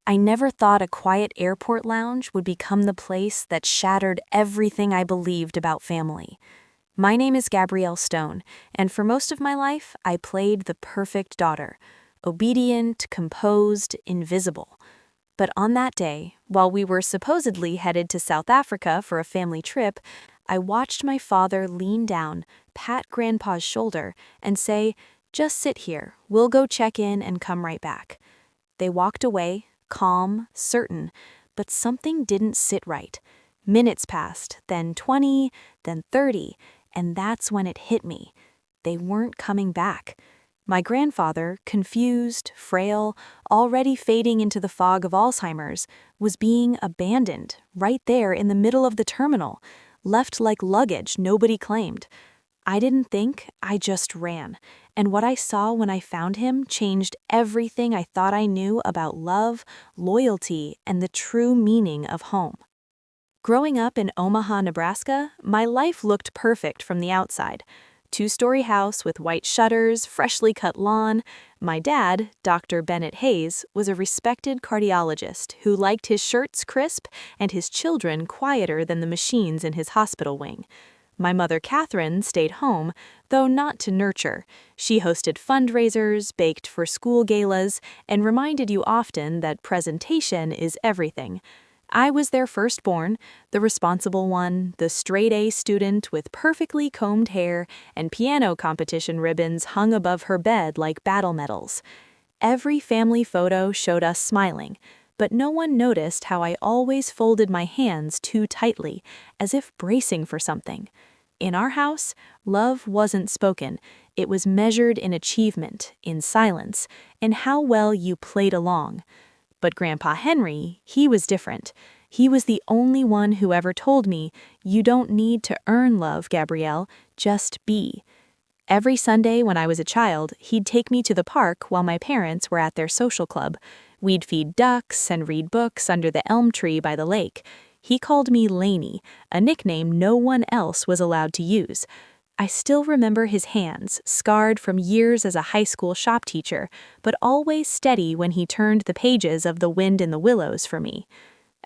I never thought a quiet airport lounge would become the place that shattered everything I believed about family. My name is Gabrielle Stone, and for most of my life, I played the perfect daughter, obedient, composed, invisible. But on that day, while we were supposedly headed to South Africa for a family trip, I watched my father lean down, pat Grandpa's shoulder, and say, "Just sit here, we'll go check in and come right back." They walked away, calm, certain, but something didn't sit right. Minutes passed, then 20, then 30, and that's when it hit me. They weren't coming back. My grandfather, confused, frail, already fading into the fog of Alzheimer's, was being abandoned right there in the middle of the terminal, left like luggage nobody claimed. I didn't think, I just ran, and what I saw when I found him changed everything I thought I knew about love, loyalty, and the true meaning of home. Growing up in Omaha, Nebraska, my life looked perfect from the outside. Two-story house with white shutters, freshly cut lawn. My dad, Dr. Bennett Hayes, was a respected cardiologist who liked his shirts crisp and his children quieter than the machines in his hospital wing. My mother, Catherine, stayed home, though not to nurture. She hosted fundraisers, baked for school galas, and reminded you often that presentation is everything. I was their firstborn, the responsible one, the straight-A student with perfectly combed hair and piano competition ribbons hung above her bed like battle medals. Every family photo showed us smiling, but no one noticed how I always folded my hands too tightly, as if bracing for something. In our house, love wasn't spoken. It was measured in achievement, in silence, in how well you played along. But Grandpa Henry, he was different. He was the only one who ever told me, "You don't need to earn love, Gabrielle, just be." Every Sunday when I was a child, he'd take me to the park while my parents were at their social club. We'd feed ducks and read books under the elm tree by the lake. He called me Lainey, a nickname no one else was allowed to use. I still remember his hands, scarred from years as a high school shop teacher, but always steady when he turned the pages of The Wind in the Willows for me.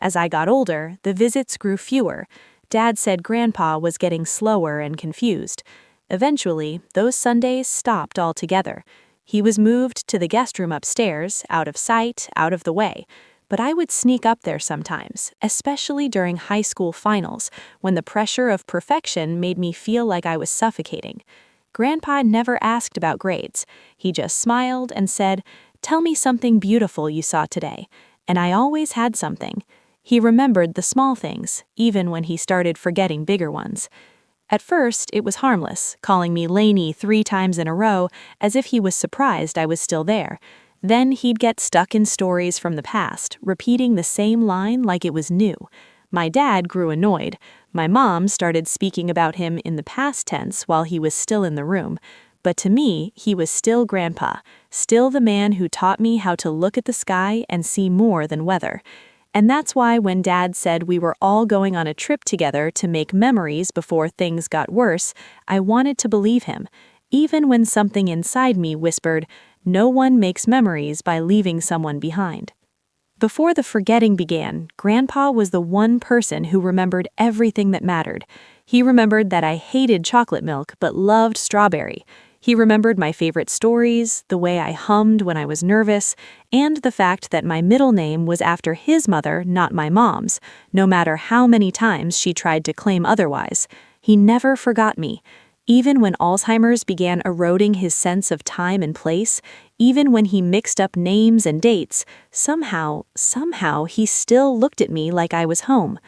As I got older, the visits grew fewer. Dad said Grandpa was getting slower and confused. Eventually, those Sundays stopped altogether. He was moved to the guest room upstairs, out of sight, out of the way. But I would sneak up there sometimes, especially during high school finals, when the pressure of perfection made me feel like I was suffocating. Grandpa never asked about grades. He just smiled and said, "Tell me something beautiful you saw today." And I always had something. He remembered the small things, even when he started forgetting bigger ones. At first, it was harmless, calling me Lainey 3 times in a row, as if he was surprised I was still there. Then he'd get stuck in stories from the past, repeating the same line like it was new. My dad grew annoyed. My mom started speaking about him in the past tense while he was still in the room. But to me, he was still Grandpa, still the man who taught me how to look at the sky and see more than weather. And that's why when Dad said we were all going on a trip together to make memories before things got worse, I wanted to believe him, even when something inside me whispered, "No one makes memories by leaving someone behind." Before the forgetting began, Grandpa was the one person who remembered everything that mattered. He remembered that I hated chocolate milk but loved strawberry. He remembered my favorite stories, the way I hummed when I was nervous, and the fact that my middle name was after his mother, not my mom's, no matter how many times she tried to claim otherwise. He never forgot me. Even when Alzheimer's began eroding his sense of time and place, even when he mixed up names and dates, somehow he still looked at me like I was home.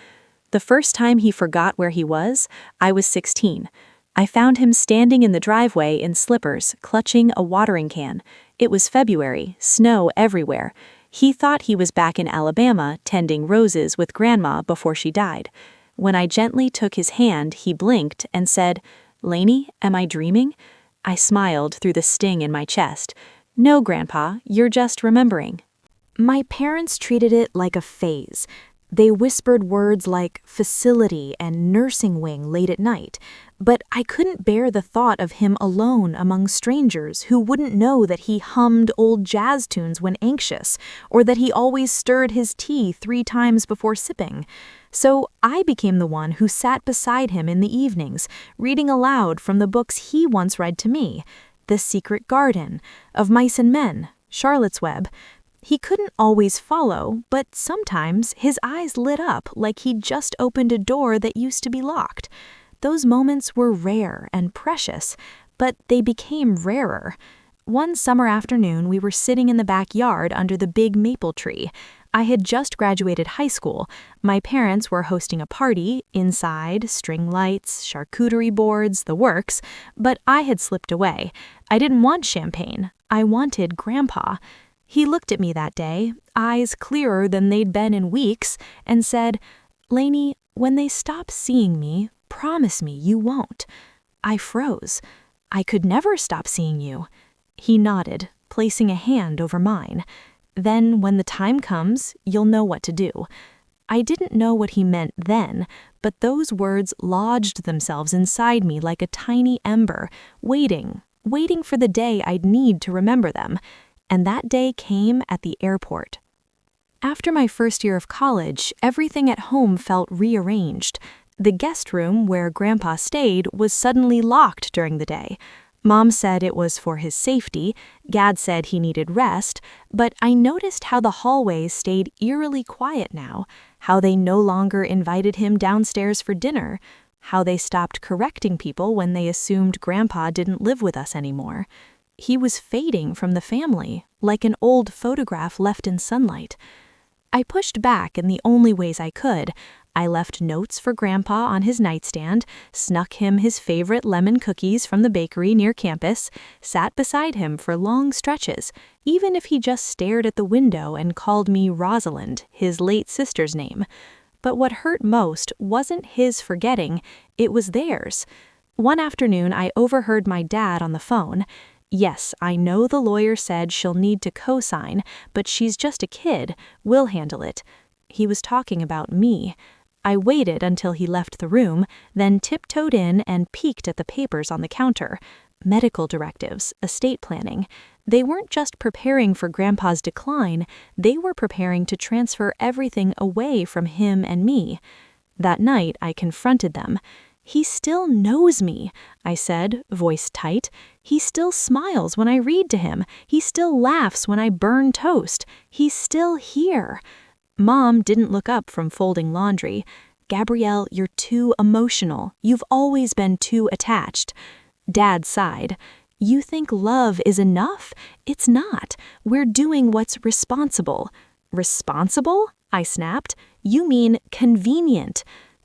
The first time he forgot where he was, I was 16. I found him standing in the driveway in slippers, clutching a watering can. It was February, snow everywhere. He thought he was back in Alabama tending roses with Grandma before she died. When I gently took his hand, he blinked and said, "Lainey, am I dreaming?" I smiled through the sting in my chest. "No, Grandpa, you're just remembering." My parents treated it like a phase. They whispered words like facility and nursing wing late at night, but I couldn't bear the thought of him alone among strangers who wouldn't know that he hummed old jazz tunes when anxious, or that he always stirred his tea 3 times before sipping. So I became the one who sat beside him in the evenings, reading aloud from the books he once read to me, The Secret Garden, Of Mice and Men, Charlotte's Web. He couldn't always follow, but sometimes his eyes lit up like he'd just opened a door that used to be locked. Those moments were rare and precious, but they became rarer. One summer afternoon, we were sitting in the backyard under the big maple tree. I had just graduated high school. My parents were hosting a party, inside, string lights, charcuterie boards, the works, but I had slipped away. I didn't want champagne. I wanted Grandpa. He looked at me that day, eyes clearer than they'd been in weeks, and said, "Lainey, when they stop seeing me, promise me you won't." I froze. "I could never stop seeing you." He nodded, placing a hand over mine. "Then, when the time comes, you'll know what to do." I didn't know what he meant then, but those words lodged themselves inside me like a tiny ember, waiting for the day I'd need to remember them. And that day came at the airport. After my first year of college, everything at home felt rearranged. The guest room where Grandpa stayed was suddenly locked during the day. Mom said it was for his safety, Gad said he needed rest, but I noticed how the hallways stayed eerily quiet now, how they no longer invited him downstairs for dinner, how they stopped correcting people when they assumed Grandpa didn't live with us anymore. He was fading from the family, like an old photograph left in sunlight. I pushed back in the only ways I could. I left notes for Grandpa on his nightstand, snuck him his favorite lemon cookies from the bakery near campus, sat beside him for long stretches, even if he just stared at the window and called me Rosalind, his late sister's name. But what hurt most wasn't his forgetting, it was theirs. One afternoon, I overheard my dad on the phone. "Yes, I know the lawyer said she'll need to co-sign, but she's just a kid. We'll handle it." He was talking about me. I waited until he left the room, then tiptoed in and peeked at the papers on the counter. Medical directives, estate planning. They weren't just preparing for Grandpa's decline, they were preparing to transfer everything away from him and me. That night, I confronted them. "He still knows me," I said, voice tight. "He still smiles when I read to him. He still laughs when I burn toast. He's still here." Mom didn't look up from folding laundry. "Gabrielle, you're too emotional. You've always been too attached." Dad sighed. "You think love is enough? It's not. We're doing what's responsible." "Responsible?" I snapped. "You mean convenient."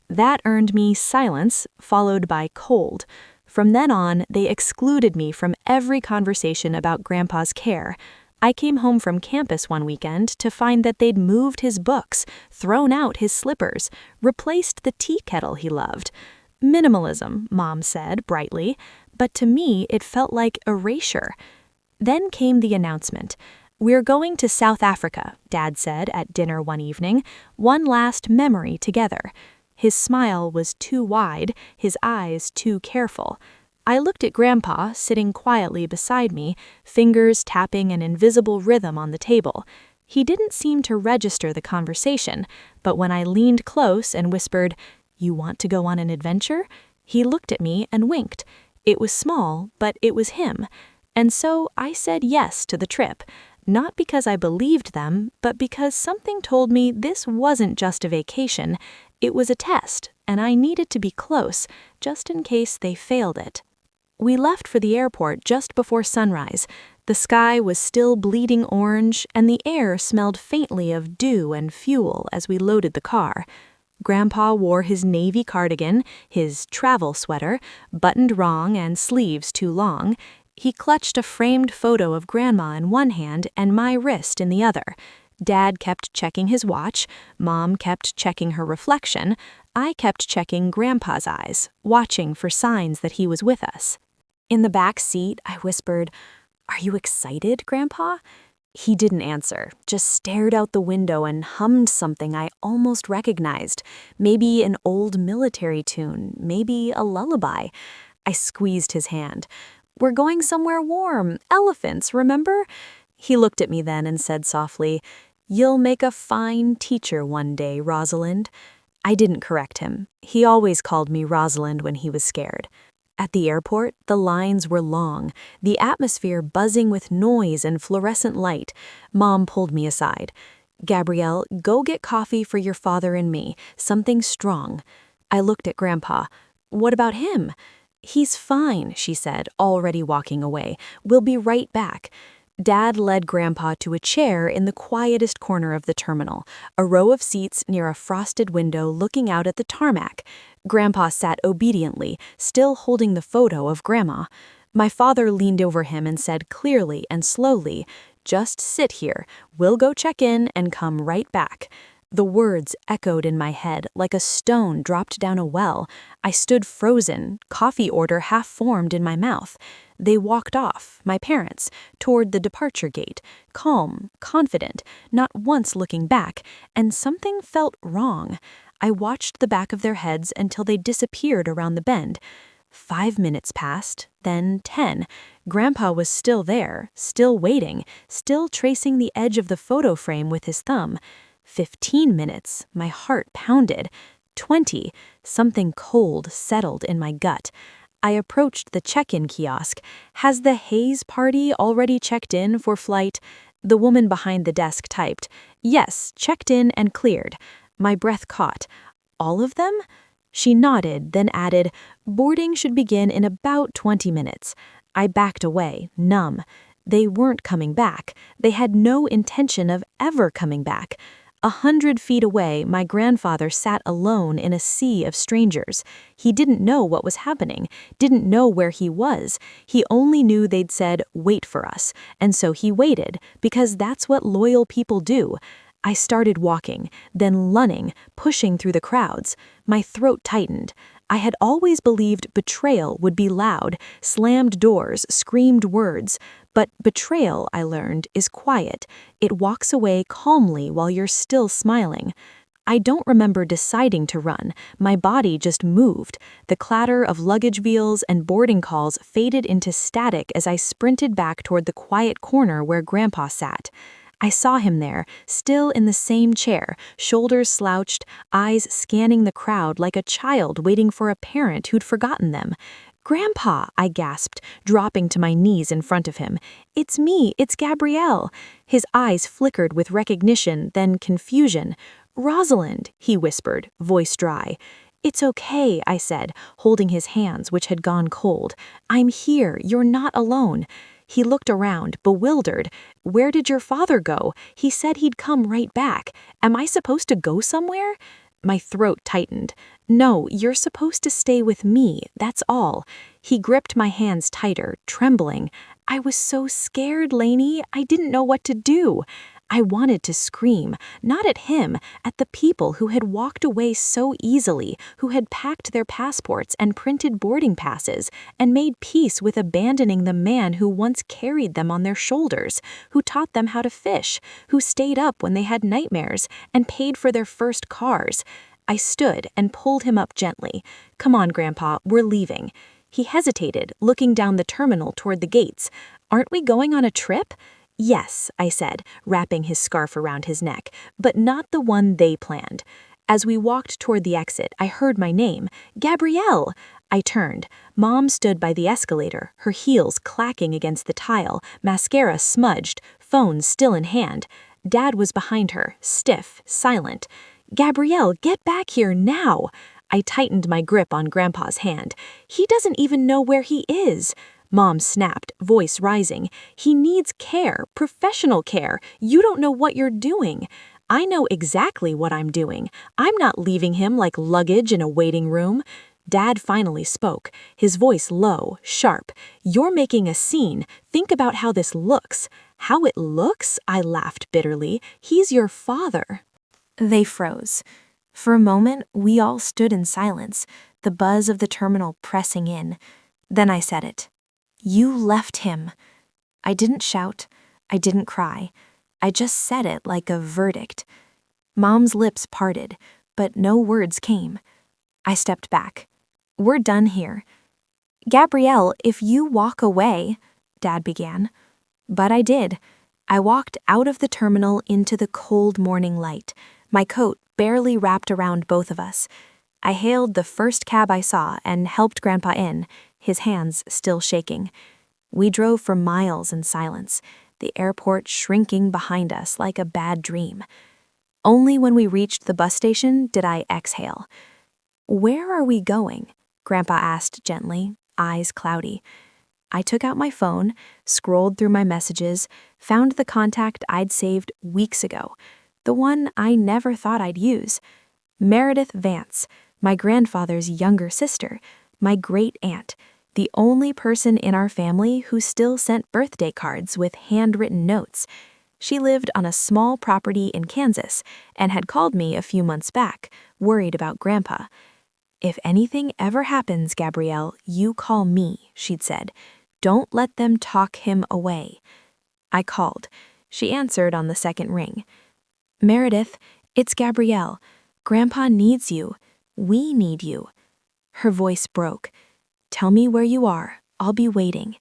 That earned me silence, followed by cold. From then on, they excluded me from every conversation about Grandpa's care. I came home from campus one weekend to find that they'd moved his books, thrown out his slippers, replaced the tea kettle he loved. Minimalism, Mom said brightly, but to me it felt like erasure. Then came the announcement. "We're going to South Africa," Dad said at dinner one evening, "one last memory together." His smile was too wide, his eyes too careful. I looked at Grandpa, sitting quietly beside me, fingers tapping an invisible rhythm on the table. He didn't seem to register the conversation, but when I leaned close and whispered, "You want to go on an adventure?" he looked at me and winked. It was small, but it was him. And so I said yes to the trip, not because I believed them, but because something told me this wasn't just a vacation. It was a test, and I needed to be close, just in case they failed it. We left for the airport just before sunrise. The sky was still bleeding orange, and the air smelled faintly of dew and fuel as we loaded the car. Grandpa wore his navy cardigan, his travel sweater, buttoned wrong and sleeves too long. He clutched a framed photo of Grandma in one hand and my wrist in the other. Dad kept checking his watch, Mom kept checking her reflection, I kept checking Grandpa's eyes, watching for signs that he was with us. In the back seat, I whispered, "Are you excited, Grandpa?" He didn't answer, just stared out the window and hummed something I almost recognized. Maybe an old military tune, maybe a lullaby. I squeezed his hand. "We're going somewhere warm. Elephants, remember?" He looked at me then and said softly, "You'll make a fine teacher one day, Rosalind." I didn't correct him. He always called me Rosalind when he was scared. At the airport, the lines were long, the atmosphere buzzing with noise and fluorescent light. Mom pulled me aside. "Gabrielle, go get coffee for your father and me, something strong." I looked at Grandpa. "What about him?" "He's fine," she said, already walking away. "We'll be right back." Dad led Grandpa to a chair in the quietest corner of the terminal, a row of seats near a frosted window looking out at the tarmac. Grandpa sat obediently, still holding the photo of Grandma. My father leaned over him and said clearly and slowly, "Just sit here. We'll go check in and come right back." The words echoed in my head like a stone dropped down a well. I stood frozen, coffee order half formed in my mouth. They walked off, my parents, toward the departure gate, calm, confident, not once looking back, and something felt wrong. I watched the back of their heads until they disappeared around the bend. 5 minutes passed, then 10. Grandpa was still there, still waiting, still tracing the edge of the photo frame with his thumb. 15 minutes, my heart pounded. 20, something cold settled in my gut. I approached the check-in kiosk. "Has the Hayes party already checked in for flight?" The woman behind the desk typed, "Yes, checked in and cleared." My breath caught. "All of them?" She nodded, then added, "Boarding should begin in about 20 minutes. I backed away, numb. They weren't coming back. They had no intention of ever coming back. 100 feet away, my grandfather sat alone in a sea of strangers. He didn't know what was happening, didn't know where he was. He only knew they'd said, "Wait for us," and so he waited, because that's what loyal people do. I started walking, then running, pushing through the crowds. My throat tightened. I had always believed betrayal would be loud, slammed doors, screamed words. But betrayal, I learned, is quiet. It walks away calmly while you're still smiling. I don't remember deciding to run. My body just moved. The clatter of luggage wheels and boarding calls faded into static as I sprinted back toward the quiet corner where Grandpa sat. I saw him there, still in the same chair, shoulders slouched, eyes scanning the crowd like a child waiting for a parent who'd forgotten them. "Grandpa," I gasped, dropping to my knees in front of him. "It's me, it's Gabrielle." His eyes flickered with recognition, then confusion. "Rosalind," he whispered, voice dry. "It's okay," I said, holding his hands, which had gone cold. "I'm here, you're not alone." He looked around, bewildered. "Where did your father go? He said he'd come right back. Am I supposed to go somewhere?" My throat tightened. "No, you're supposed to stay with me, that's all." He gripped my hands tighter, trembling. "I was so scared, Lainey. I didn't know what to do." I wanted to scream, not at him, at the people who had walked away so easily, who had packed their passports and printed boarding passes, and made peace with abandoning the man who once carried them on their shoulders, who taught them how to fish, who stayed up when they had nightmares, and paid for their first cars. I stood and pulled him up gently. "Come on, Grandpa, we're leaving." He hesitated, looking down the terminal toward the gates. "Aren't we going on a trip?" "Yes," I said, wrapping his scarf around his neck, "but not the one they planned." As we walked toward the exit, I heard my name, "Gabrielle!" I turned. Mom stood by the escalator, her heels clacking against the tile, mascara smudged, phone still in hand. Dad was behind her, stiff, silent. "Gabrielle, get back here now!" I tightened my grip on Grandpa's hand. "He doesn't even know where he is." Mom snapped, voice rising. "He needs care, professional care. You don't know what you're doing." "I know exactly what I'm doing. I'm not leaving him like luggage in a waiting room." Dad finally spoke, his voice low, sharp. "You're making a scene. Think about how this looks." "How it looks?" I laughed bitterly. "He's your father." They froze. For a moment, we all stood in silence, the buzz of the terminal pressing in. Then I said it. "You left him." I didn't shout. I didn't cry. I just said it like a verdict. Mom's lips parted, but no words came. I stepped back. We're done here. Gabrielle, if you walk away, Dad began. But I did. I walked out of the terminal into the cold morning light, my coat barely wrapped around both of us. I hailed the first cab I saw and helped Grandpa in, his hands still shaking. We drove for miles in silence, the airport shrinking behind us like a bad dream. Only when we reached the bus station did I exhale. Where are we going? Grandpa asked gently, eyes cloudy. I took out my phone, scrolled through my messages, found the contact I'd saved weeks ago, the one I never thought I'd use. Meredith Vance, my grandfather's younger sister, my great-aunt, the only person in our family who still sent birthday cards with handwritten notes. She lived on a small property in Kansas and had called me a few months back, worried about Grandpa. If anything ever happens, Gabrielle, you call me, she'd said. Don't let them talk him away. I called. She answered on the second ring. Meredith, it's Gabrielle. Grandpa needs you. We need you. Her voice broke. Tell me where you are. I'll be waiting.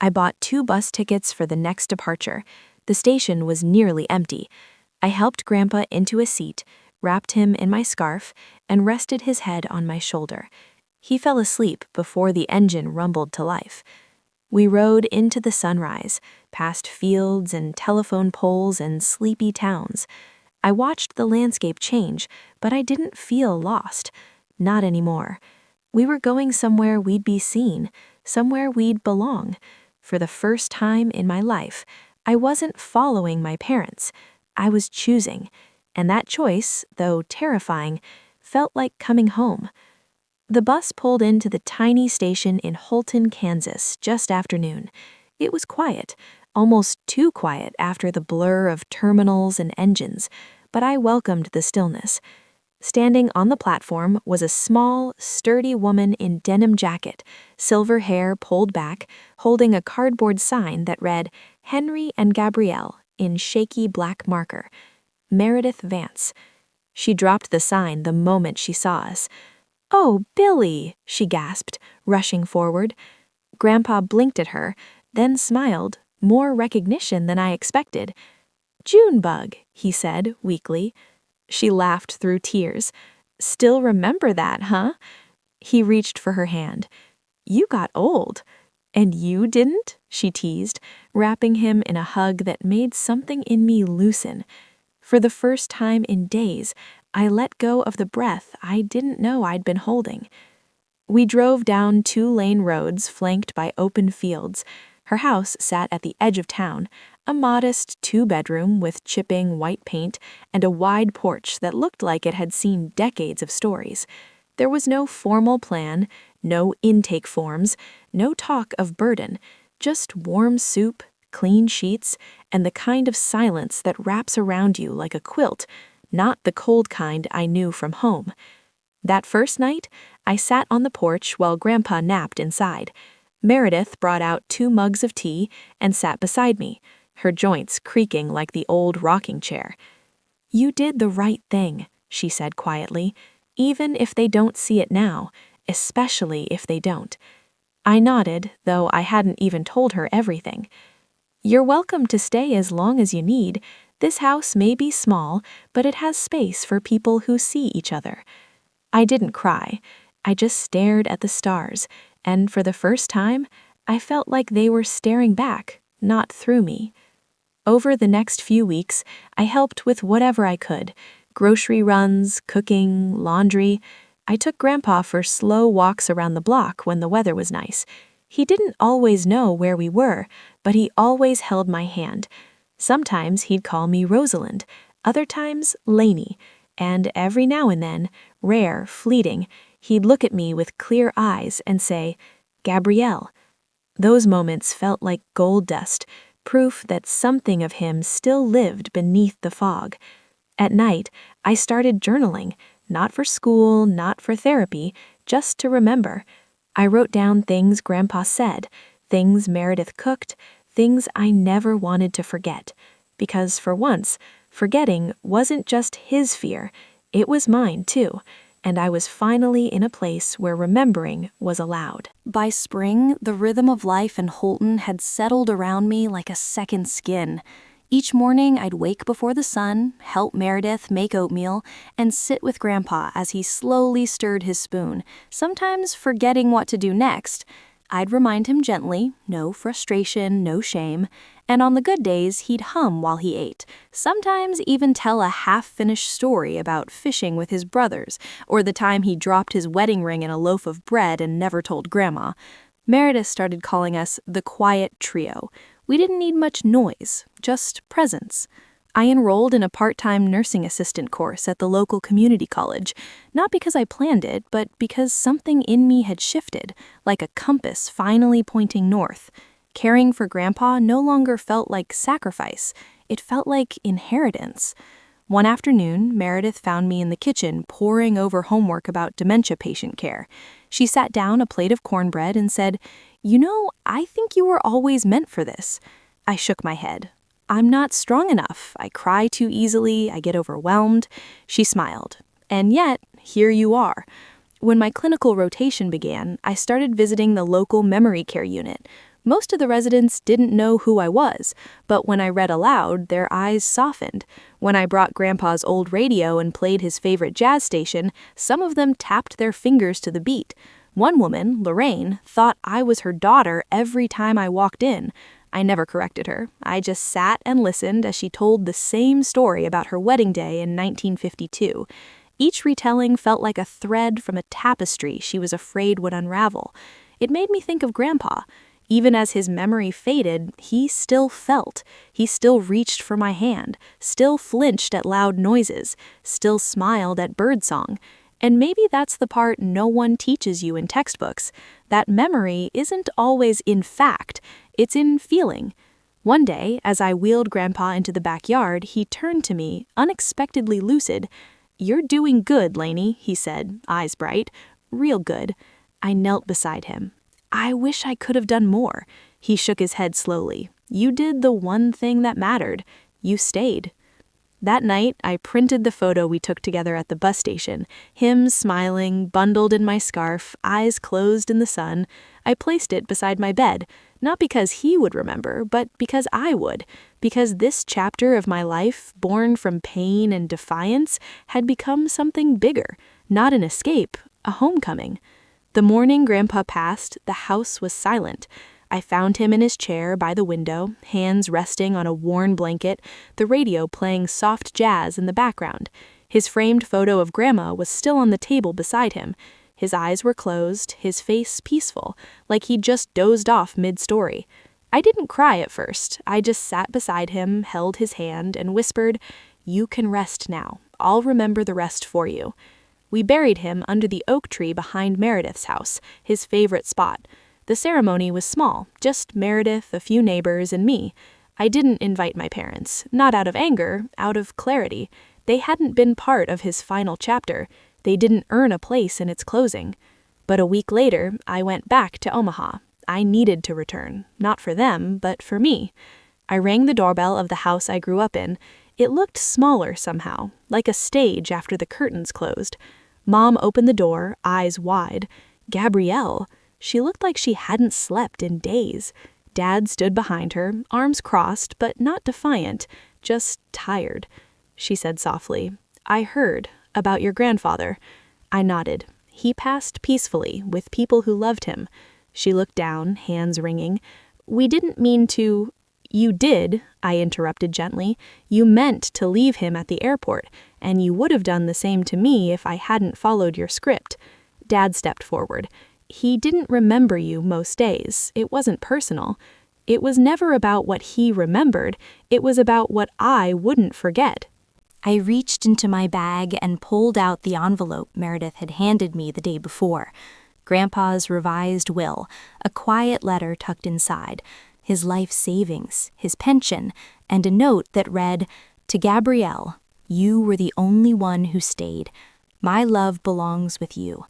I bought 2 bus tickets for the next departure. The station was nearly empty. I helped Grandpa into a seat, wrapped him in my scarf, and rested his head on my shoulder. He fell asleep before the engine rumbled to life. We rode into the sunrise, past fields and telephone poles and sleepy towns. I watched the landscape change, but I didn't feel lost. Not anymore. We were going somewhere we'd be seen, somewhere we'd belong. For the first time in my life, I wasn't following my parents. I was choosing. And that choice, though terrifying, felt like coming home. The bus pulled into the tiny station in Holton, Kansas, just after noon. It was quiet, almost too quiet after the blur of terminals and engines, but I welcomed the stillness. Standing on the platform was a small, sturdy woman in denim jacket, silver hair pulled back, holding a cardboard sign that read, Henry and Gabrielle, in shaky black marker. Meredith Vance. She dropped the sign the moment she saw us. Oh, Billy, she gasped, rushing forward. Grandpa blinked at her, then smiled, more recognition than I expected. Junebug, he said weakly. She laughed through tears. Still remember that, huh? He reached for her hand. You got old. And you didn't? She teased, wrapping him in a hug that made something in me loosen. For the first time in days, I let go of the breath I didn't know I'd been holding. We drove down 2-lane roads flanked by open fields. Her house sat at the edge of town, a modest 2-bedroom with chipping white paint and a wide porch that looked like it had seen decades of stories. There was no formal plan, no intake forms, no talk of burden, just warm soup, clean sheets, and the kind of silence that wraps around you like a quilt, not the cold kind I knew from home. That first night, I sat on the porch while Grandpa napped inside. Meredith brought out 2 mugs of tea and sat beside me, her joints creaking like the old rocking chair. You did the right thing, she said quietly, even if they don't see it now, especially if they don't. I nodded, though I hadn't even told her everything. You're welcome to stay as long as you need. This house may be small, but it has space for people who see each other. I didn't cry. I just stared at the stars, and for the first time, I felt like they were staring back, not through me. Over the next few weeks, I helped with whatever I could. Grocery runs, cooking, laundry. I took Grandpa for slow walks around the block when the weather was nice. He didn't always know where we were, but he always held my hand. Sometimes he'd call me Rosalind, other times Lainey, and every now and then, rare, fleeting, he'd look at me with clear eyes and say, Gabrielle. Those moments felt like gold dust, proof that something of him still lived beneath the fog. At night, I started journaling, not for school, not for therapy, just to remember. I wrote down things Grandpa said, things Meredith cooked, things I never wanted to forget. Because for once, forgetting wasn't just his fear, it was mine too, and I was finally in a place where remembering was allowed. By spring, the rhythm of life in Holton had settled around me like a second skin. Each morning, I'd wake before the sun, help Meredith make oatmeal, and sit with Grandpa as he slowly stirred his spoon, sometimes forgetting what to do next. I'd remind him gently, no frustration, no shame, and on the good days, he'd hum while he ate, sometimes even tell a half-finished story about fishing with his brothers, or the time he dropped his wedding ring in a loaf of bread and never told Grandma. Meredith started calling us the quiet trio. We didn't need much noise, just presence. I enrolled in a part-time nursing assistant course at the local community college, not because I planned it, but because something in me had shifted, like a compass finally pointing north. Caring for Grandpa no longer felt like sacrifice, it felt like inheritance. One afternoon, Meredith found me in the kitchen poring over homework about dementia patient care. She sat down a plate of cornbread and said, "You know, I think you were always meant for this." I shook my head. "I'm not strong enough. I cry too easily. I get overwhelmed." She smiled. "And yet, here you are." When my clinical rotation began, I started visiting the local memory care unit. Most of the residents didn't know who I was, but when I read aloud, their eyes softened. When I brought Grandpa's old radio and played his favorite jazz station, some of them tapped their fingers to the beat. One woman, Lorraine, thought I was her daughter every time I walked in. I never corrected her. I just sat and listened as she told the same story about her wedding day in 1952. Each retelling felt like a thread from a tapestry she was afraid would unravel. It made me think of Grandpa. Even as his memory faded, he still felt. He still reached for my hand, still flinched at loud noises, still smiled at birdsong. And maybe that's the part no one teaches you in textbooks, that memory isn't always in fact, it's in feeling. One day, as I wheeled Grandpa into the backyard, he turned to me, unexpectedly lucid. "You're doing good, Lainey," he said, eyes bright. "Real good." I knelt beside him. "I wish I could have done more." He shook his head slowly. "You did the one thing that mattered. You stayed." That night, I printed the photo we took together at the bus station, him smiling, bundled in my scarf, eyes closed in the sun. I placed it beside my bed, not because he would remember, but because I would, because this chapter of my life, born from pain and defiance, had become something bigger, not an escape, a homecoming. The morning Grandpa passed, the house was silent. I found him in his chair by the window, hands resting on a worn blanket, the radio playing soft jazz in the background. His framed photo of Grandma was still on the table beside him. His eyes were closed, his face peaceful, like he'd just dozed off mid-story. I didn't cry at first. I just sat beside him, held his hand, and whispered, "You can rest now. I'll remember the rest for you." We buried him under the oak tree behind Meredith's house, his favorite spot. The ceremony was small, just Meredith, a few neighbors, and me. I didn't invite my parents, not out of anger, out of clarity. They hadn't been part of his final chapter. They didn't earn a place in its closing. But a week later, I went back to Omaha. I needed to return, not for them, but for me. I rang the doorbell of the house I grew up in. It looked smaller somehow, like a stage after the curtains closed. Mom opened the door, eyes wide. Gabrielle. She looked like she hadn't slept in days. Dad stood behind her, arms crossed, but not defiant, just tired. She said softly, "I heard about your grandfather." I nodded. He passed peacefully, with people who loved him. She looked down, hands wringing. "We didn't mean to—" "You did," I interrupted gently. "You meant to leave him at the airport, and you would have done the same to me if I hadn't followed your script." Dad stepped forward. "He didn't remember you most days. It wasn't personal. It was never about what he remembered. It was about what I wouldn't forget." I reached into my bag and pulled out the envelope Meredith had handed me the day before. Grandpa's revised will, a quiet letter tucked inside, his life savings, his pension, and a note that read, "To Gabrielle, you were the only one who stayed. My love belongs with you.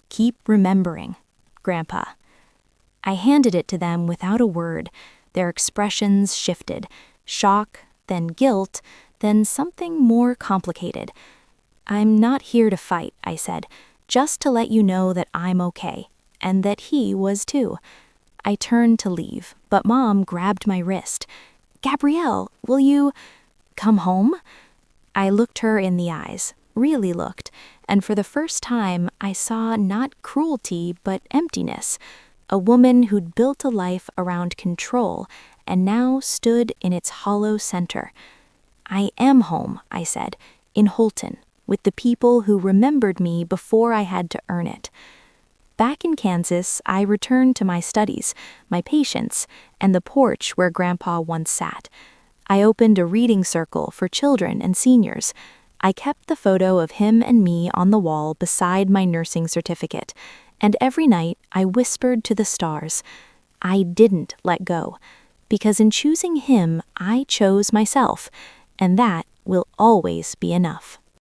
Keep remembering. Grandpa." I handed it to them without a word. Their expressions shifted. Shock, then guilt, then something more complicated. "I'm not here to fight," I said, "just to let you know that I'm okay, and that he was too." I turned to leave, but Mom grabbed my wrist. "Gabrielle, will you come home?" I looked her in the eyes, really looked, and for the first time I saw not cruelty but emptiness. A woman who'd built a life around control and now stood in its hollow center. "I am home," I said, "in Holton, with the people who remembered me before I had to earn it." Back in Kansas, I returned to my studies, my patients, and the porch where Grandpa once sat. I opened a reading circle for children and seniors. I kept the photo of him and me on the wall beside my nursing certificate, and every night I whispered to the stars. I didn't let go, because in choosing him, I chose myself, and that will always be enough.